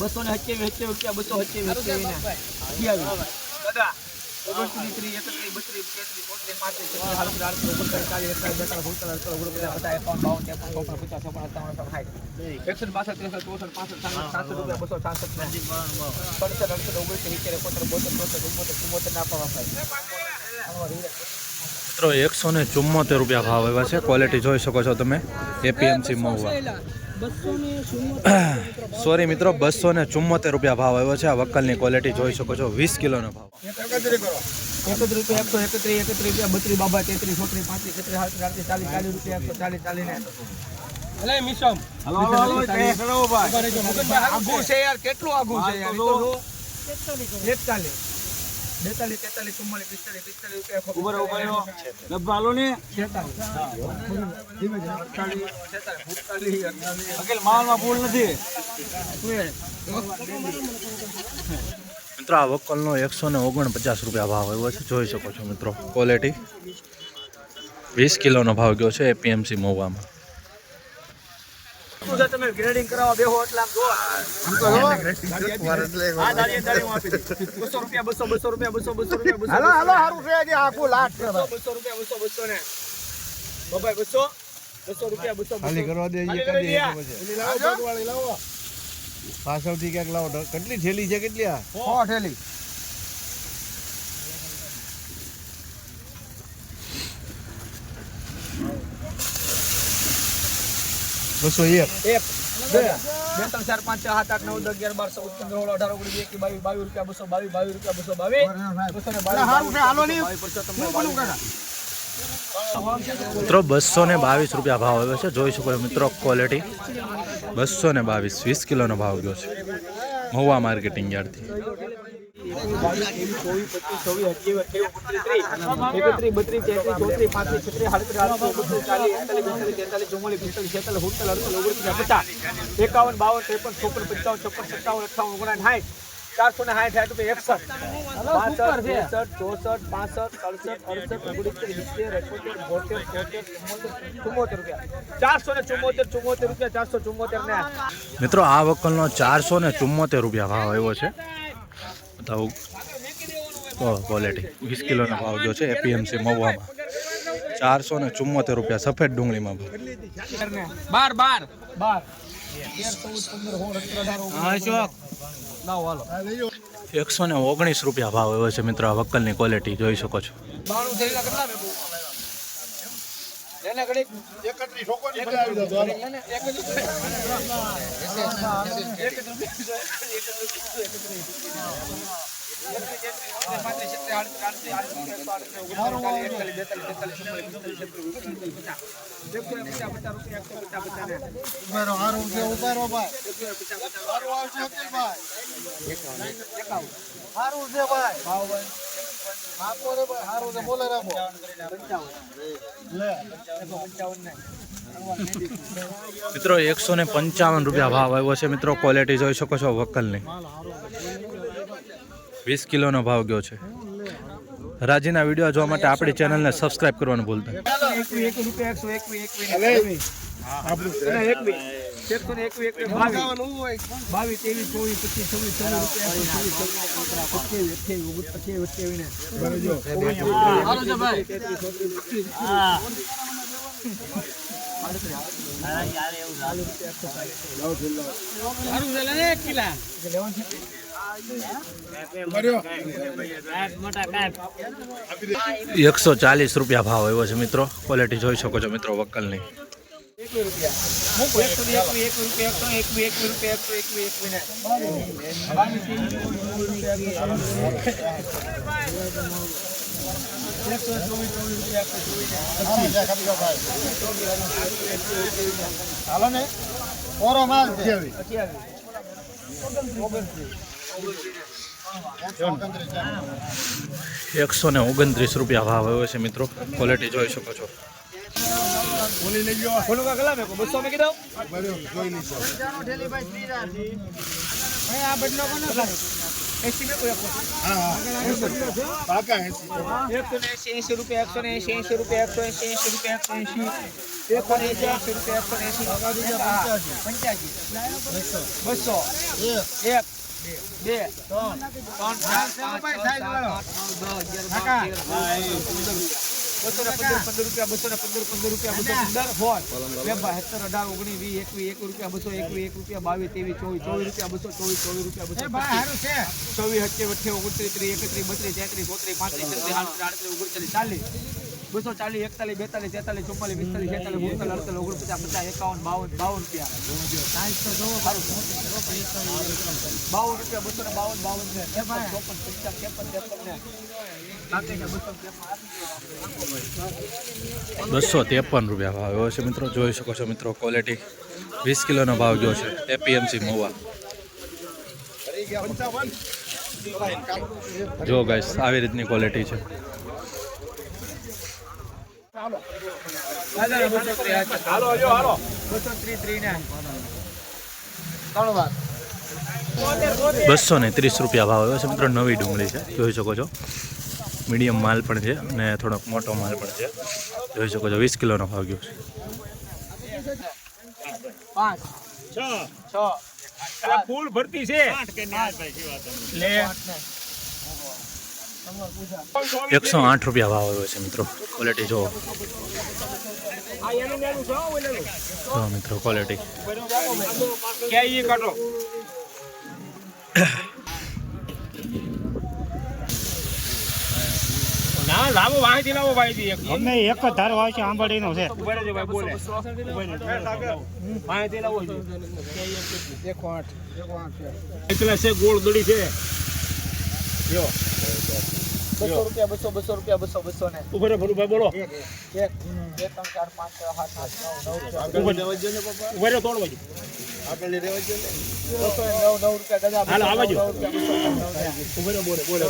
227 રૂપિયા 227 દાદા 29 31 32 મિત્રો 174 રૂપિયા ભાવ આવ્યા છે. ક્વોલિટી જોઈ શકો છો તમે. એપીએમસી મહુવા. સોરી મિત્રો, 274 રૂપિયા ભાવ આવ્યો છે. આ વક્કલની ક્વોલિટી જોઈ શકો છો. 20 કિલોનો ભાવ. 31 રૂપિયા 131 રૂપિયા 32 બાબા 33 34 35 36 40 રૂપિયા 140 40 અલે મિસમ હાલો કરો ભાઈ. આગુ છે યાર, કેટલું આગુ છે યાર. 41 42 43 44 45 રૂપિયા ઉભરો ડબ્બા હાલો ને 46 અકેલ માલમાં ભૂલ નથી. મિત્રો આ વક્કલનો 149 રૂપિયા ભાવ આવ્યો છે. જોઈ શકો છો મિત્રો ક્વોલિટી. 20 કિલોનો ભાવ ગયો છે એપીએમસી મહુવામાં. તમે ગ્રેડિંગ કરાવવા બેહો એટલે આમ જો આ દાડીએ હું આપી દઉં. 200 રૂપિયા 200 રૂપિયા હાલો હારું છે જે આખું લાટ છે 200 રૂપિયા 200 ને બાબા 200 રૂપિયા 200 ખાલી કરવા દે વાળી લાવો પાછળથી ક્યાંક લાવો. કેટલી થેલી છે? કેટલી આ 100 થેલી. બસો એક 1 2 3 4 5 6 7 8 9 10 11 12 13 14 15 16 18 22 મિત્રો 222 રૂપિયા ભાવ આવ્યો છે. જોઈ શકો છો મિત્રો ક્વોલિટી. 222 20 કિલોનો ભાવ ગયો છે મહુવા માર્કેટિંગ યાર્ડથી. 474 મિત્રો આ વક્કલનો 474 રૂપિયા ભાવ આવ્યો છે. બતાવું ક્વોલિટી. 20 કિલોનો ભાવ ગયો છે એપીએમસી મહુવામાં. 474 રૂપિયા સફેદ ડુંગળીમાં ભાવ. 119 રૂપિયા ભાવ આવ્યો છે મિત્રો. આ વક્કલની ક્વોલિટી જોઈ શકો છો. 155 રૂપિયા ભાવ આવ્યો છે મિત્રો. ક્વોલિટી જોઈ શકો છો વક્કલની. 20 કિલોનો ભાવ ગયો છે. રાજીના વિડીયો જોવા માટે આપણી ચેનલને સબસ્ક્રાઇબ કરવાનું ભૂલતા નહીં. 140 રૂપિયા ભાવ આવ્યો છે મિત્રો. ક્વોલિટી જોઈ શકો છો મિત્રો વક્કલની. 129 રૂપિયા ભાવ આવ્યો છે મિત્રો. ક્વોલિટી જોઈ શકો છો. ₹253 ભાવ એવો છે મિત્રો. જોઈ શકો છો મિત્રો ક્વોલિટી. 20 કિલોનો ભાવ ગયો છે એપીએમસી મહુવા. જો ગાઈસ આવી રીતની ક્વોલિટી છે. ₹230 ભાવ આવ્યો છે મિત્રો. નવી ડુંગળી છે, જોઈ શકો છો. મીડિયમ માલ પણ છે અને થોડોક મોટો માલ પણ છે. જોઈ શકો છો 20 કિલોનો ભાવ ગયો છે. ફૂલ ભરતી છે. ₹108 ભાવ આવ્યો છે મિત્રો. ક્વોલિટી જો મિત્રો ક્વોલિટી. ના લાવો વાંચી લાવો ભાઈ. અમે એક જ ધારો આવે છે આંબળીનો છે. એટલા છે ગોળ દડી છે. ઉભરે ભરુભાઈ બોલો. ઉભરે તોડવા જો. હાલો આવવા જો. ઉભરે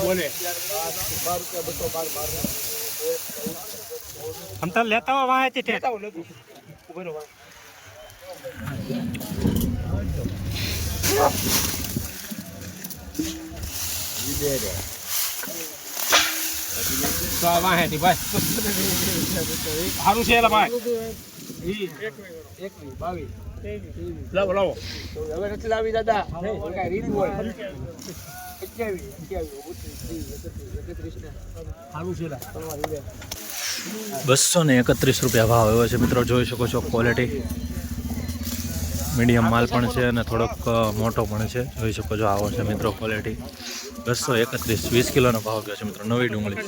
બોલે. આમ તો લેતા હોય વાંચી છે. ઉભરે સારું છે ભાઈ. લાવો લાવો. હવે નથી લાવી દાદા. કઈ રીત હોય. 231 ભાવ આવ્યો છે મિત્રો. જોઈ શકો છો ક્વોલિટી. મીડિયમ માલ પણ છે અને થોડોક મોટો પણ છે. જોઈ શકો છો આવો છે મિત્રો ક્વોલિટી. 231 20 કિલોનો ભાવ ગયો છે મિત્રો. નવી ડુંગળી.